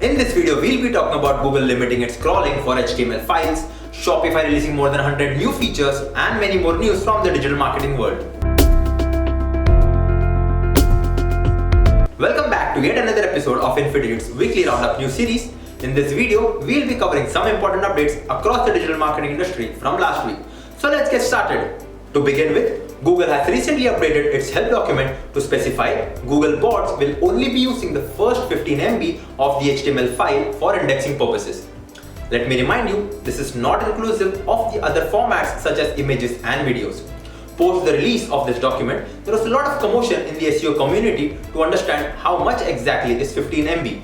In this video, we'll be talking about Google limiting its crawling for HTML files, Shopify releasing more than 100 new features, and many more news from the digital marketing world. Welcome back to yet another episode of Infidigit's weekly roundup news series. In this video, we'll be covering some important updates across the digital marketing industry from last week. So let's get started. To begin with, Google has recently updated its help document to specify Googlebot will only be using the first 15 MB of the HTML file for indexing purposes. Let me remind you, this is not inclusive of the other formats such as images and videos. Post the release of this document, there was a lot of commotion in the SEO community to understand how much exactly is 15 MB.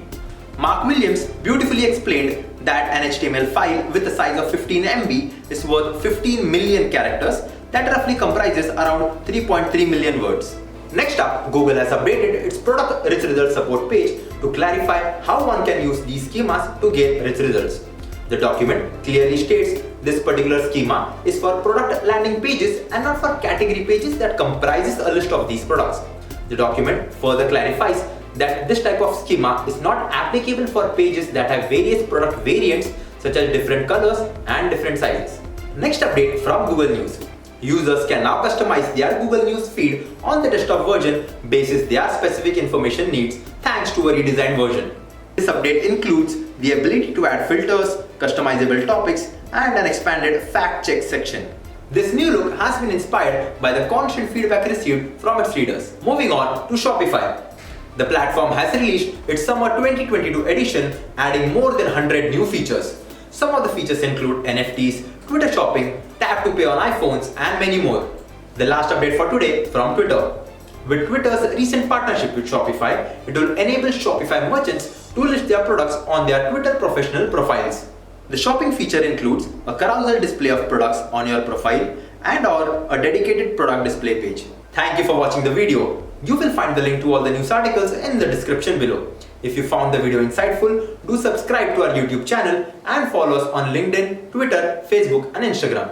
Mark Williams beautifully explained that an HTML file with a size of 15 MB is worth 15 million characters. That roughly comprises around 3.3 million words. Next up, Google has updated its product rich results support page to clarify how one can use these schemas to gain rich results. The document clearly states this particular schema is for product landing pages and not for category pages that comprises a list of these products. The document further clarifies that this type of schema is not applicable for pages that have various product variants such as different colors and different sizes. Next update from Google News. Users can now customize their Google News feed on the desktop version basis their specific information needs thanks to a redesigned version. This update includes the ability to add filters, customizable topics, and an expanded fact check section. This new look has been inspired by the constant feedback received from its readers. Moving on to Shopify. The platform has released its summer 2022 edition, adding more than 100 new features. Some of the features include NFTs, Twitter shopping, tap to pay on iPhones, and many more. The last update for today from Twitter. With Twitter's recent partnership with Shopify, it will enable Shopify merchants to list their products on their Twitter professional profiles. The shopping feature includes a carousel display of products on your profile and/or a dedicated product display page. Thank you for watching the video. You will find the link to all the news articles in the description below. If you found the video insightful, do subscribe to our YouTube channel and follow us on LinkedIn, Twitter, Facebook, and Instagram.